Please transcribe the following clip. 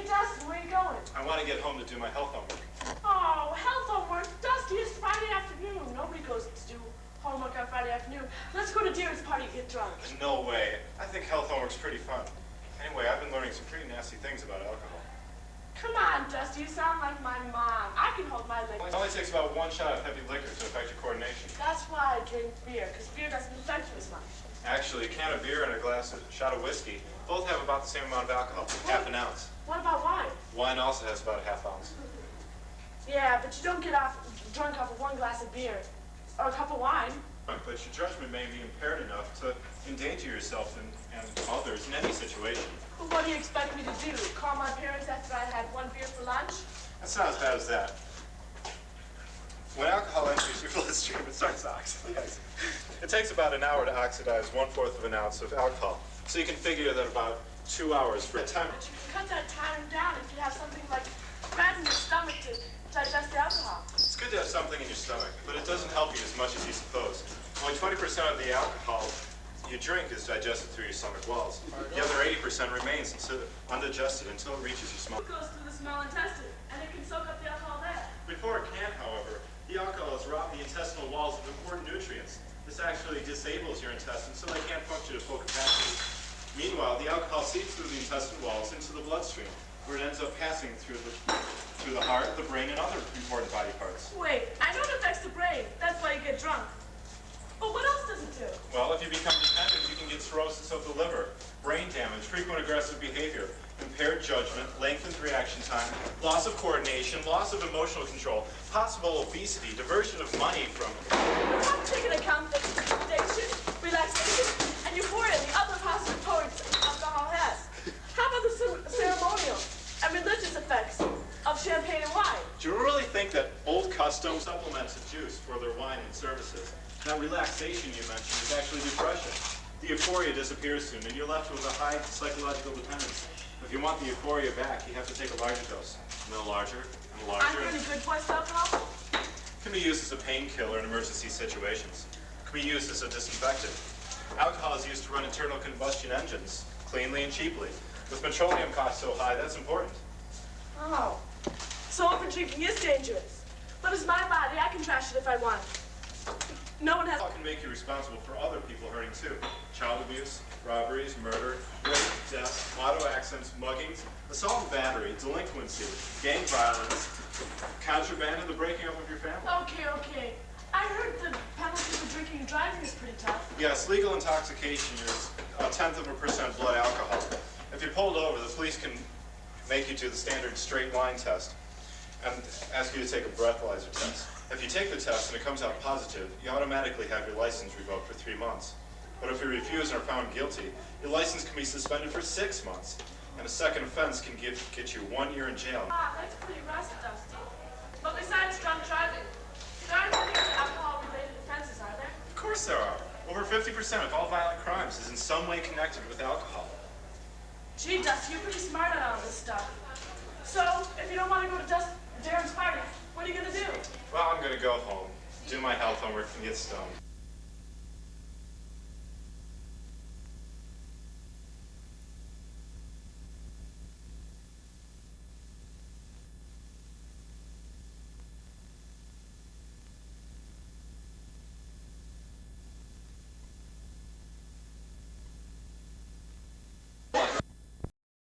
Dustin, where are you going? I want to get home to do my health homework. Oh, health homework? Dusty, it's Friday afternoon. Nobody goes to do homework on Friday afternoon. Let's go to Deere's party and get drunk. No way. I think health homework's pretty fun. Anyway, I've been learning some pretty nasty things about alcohol. Come on, Dusty, you sound like my mom. I can hold my liquor. It only takes about one shot of heavy liquor to affect your coordination. That's why I drink beer, because beer doesn't affect you as much. Actually, a can of beer and a shot of whiskey both have about the same amount of alcohol, half an ounce. What about wine? Wine also has about a half ounce. Yeah, but you don't get drunk off of one glass of beer or a cup of wine. But your judgment may be impaired enough to endanger yourself and others in any situation. Well, what do you expect me to do? Call my parents after I had one beer for lunch? That's not as bad as that. When alcohol enters your bloodstream, it starts to oxidize. It takes about an hour to oxidize 1/4 of an ounce of alcohol. So you can figure that about 2 hours for a time. But you can cut that time down if you have something like fat in your stomach to digest the alcohol. It's good to have something in your stomach, but it doesn't help you as much as you suppose. Only 20% of the alcohol you drink is digested through your stomach walls. The other 80% remains undigested until it reaches your small. It goes through the small intestine, and it can soak up the alcohol there. Before it can, however, the alcohol has robbed the intestinal walls of important nutrients. This actually disables your intestines so they can't function at full capacity. Meanwhile, the alcohol seeps through the intestinal walls into the bloodstream, where it ends up passing through the heart, the brain, and other important body parts. Wait, I know it affects the brain. That's why you get drunk. But what else does it do? Well, if you become dependent, you can get cirrhosis of the liver, brain damage, frequent aggressive behavior, impaired judgment, lengthened reaction time, loss of coordination, loss of emotional control, possible obesity, diversion of money from... You have to take into account the sedation, relaxation, and euphoria the other positive points alcohol has. How about the ceremonial and religious effects of champagne and wine? Do you really think that old customs supplements of juice for their wine and services? That relaxation you mentioned is actually depression. The euphoria disappears soon, and you're left with a high psychological dependence. If you want the euphoria back, you have to take a larger dose. And then a larger, and a larger. Aren't there any good points to alcohol? It can be used as a painkiller in emergency situations. It can be used as a disinfectant. Alcohol is used to run internal combustion engines, cleanly and cheaply. With petroleum costs so high, that's important. Oh, so overdrinking is dangerous. But it's my body, I can trash it if I want. No one has... Alcohol can make you responsible for other people hurting too. Child abuse, robberies, murder, rape, death, auto accidents, muggings, assault and battery, delinquency, gang violence, contraband, and the breaking up of your family. Okay. I heard the penalty for drinking and driving is pretty tough. Yes, legal intoxication is 0.1% blood alcohol. If you're pulled over, the police can make you do the standard straight line test and ask you to take a breathalyzer test. If you take the test and it comes out positive, you automatically have your license revoked for 3 months. But if you refuse and are found guilty, your license can be suspended for 6 months. And a second offense can get you 1 year in jail. Ah, that's pretty rough, Dusty. But besides drunk driving, there aren't any alcohol-related offenses, are there? Of course there are. Over 50% of all violent crimes is in some way connected with alcohol. Gee, Dusty, you're pretty smart on all this stuff. So, if you don't want to go to Darren's party, what are you going to do? Well, I'm going to go home, do my health homework, and get stoned.